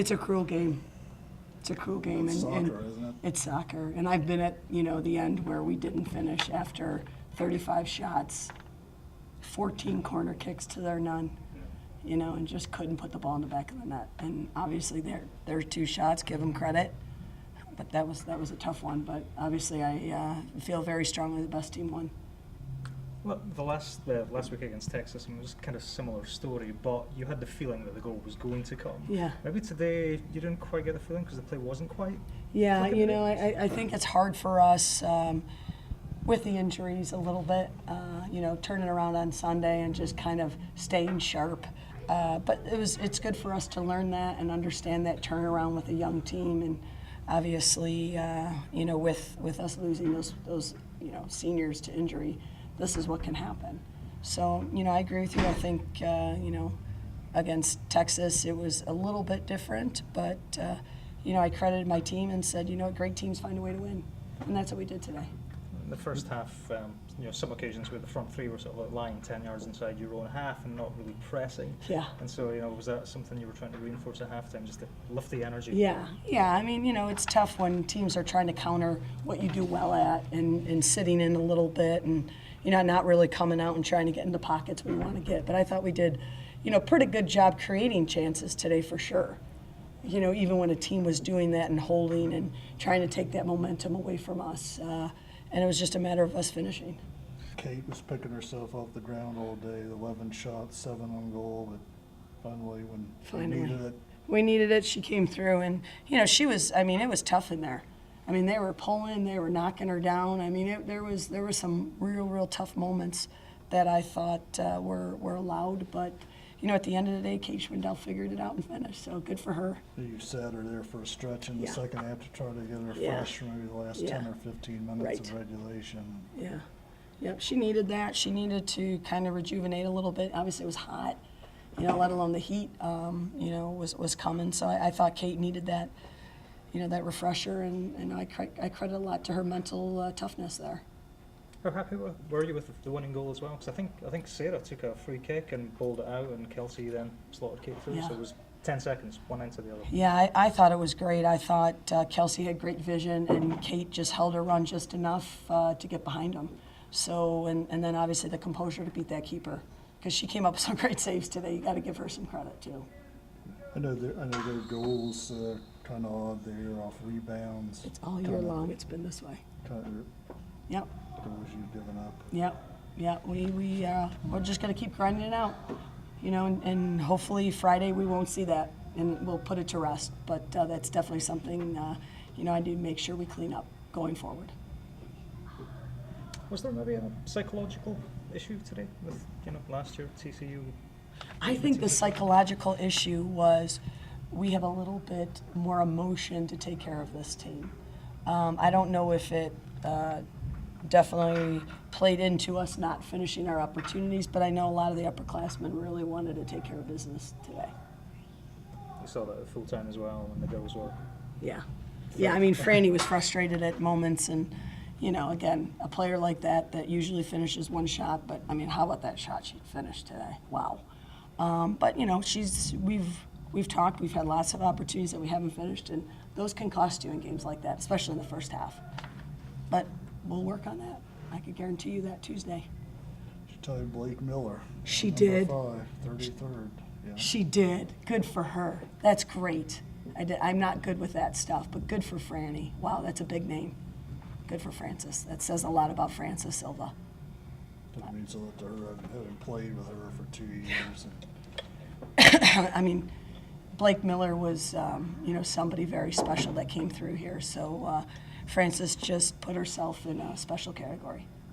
It's a cruel game. It's a cruel game. It's and soccer, isn't it? It's soccer. And I've been at, the end where we didn't finish after 35 shots, 14 corner kicks to their none, and just couldn't put the ball in the back of the net. And obviously their 2 shots, give them credit. But that was a tough one. But obviously I feel very strongly the best team won. Well, the last week against Texas, it was kind of similar story, but you had the feeling that the goal was going to come. Yeah. Maybe today you didn't quite get the feeling because the play wasn't quite. Yeah, I think it's hard for us with the injuries a little bit, turning around on Sunday and just kind of staying sharp. But it's good for us to learn that and understand that turnaround with a young team, and obviously, with us losing those seniors to injury, this is what can happen. So, I agree with you. I think, against Texas, it was a little bit different, but, I credited my team and said, great teams find a way to win. And that's what we did today. In the first half, some occasions where the front three were sort of like lying 10 yards inside your own half and not really pressing. Yeah. And so, was that something you were trying to reinforce at halftime, just to lift the energy? Yeah. I mean, it's tough when teams are trying to counter what you do well at and sitting in a little bit and, not really coming out and trying to get into pockets we want to get. But I thought we did, pretty good job creating chances today for sure. Even when a team was doing that and holding and trying to take that momentum away from us. And it was just a matter of us finishing. Kate was picking herself off the ground all day, 11 shots, 7 on goal, but finally when we needed it. We needed it, she came through, and, she was, it was tough in there. They were pulling, they were knocking her down. There were some real tough moments that I thought were allowed, but, at the end of the day, Kate Schwindel figured it out and finished, so good for her. You sat her there for a stretch in the second half to try to get her fresh for maybe the last 10 or 15 minutes of regulation. Yeah. Yep, she needed that. She needed to kind of rejuvenate a little bit. Obviously, it was hot, let alone the heat, was coming. So I thought Kate needed that, that refresher, and I credit a lot to her mental toughness there. How happy were you with the winning goal as well? Because I think Sarah took a free kick and bowled it out, and Kelsey then slotted Kate through. Yeah. So it was 10 seconds, one end to the other. Yeah, I thought it was great. I thought Kelsey had great vision, and Kate just held her run just enough to get behind them. So, and then obviously the composure to beat that keeper, because she came up with some great saves today. You got to give her some credit too. I know their goals kind of odd. They're off rebounds. It's all year long. It's been this way. Yep. Goals you've given up. Yep. We're just gonna keep grinding it out, and hopefully Friday we won't see that, and we'll put it to rest. But that's definitely something I do make sure we clean up going forward. Was there maybe a psychological issue today with last year TCU? I think the psychological issue was we have a little bit more emotion to take care of this team. I don't know if it definitely played into us not finishing our opportunities, but I know a lot of the upperclassmen really wanted to take care of business today. You saw that at full time as well when the girls were. Yeah. Franny was frustrated at moments, and again, a player like that usually finishes one shot, but how about that shot she finished today? Wow. But we've talked, we've had lots of opportunities that we haven't finished, and those can cost you in games like that, especially in the first half. But we'll work on that. I could guarantee you that Tuesday. She tied Blake Miller. She did. 33rd. Yeah. She did. Good for her. That's great. I'm not good with that stuff, but good for Franny. Wow, that's a big name. Good for Francis. That says a lot about Francis Silva. That means a lot to her, having played with her for 2 years. Blake Miller was, somebody very special that came through here. So Francis just put herself in a special category.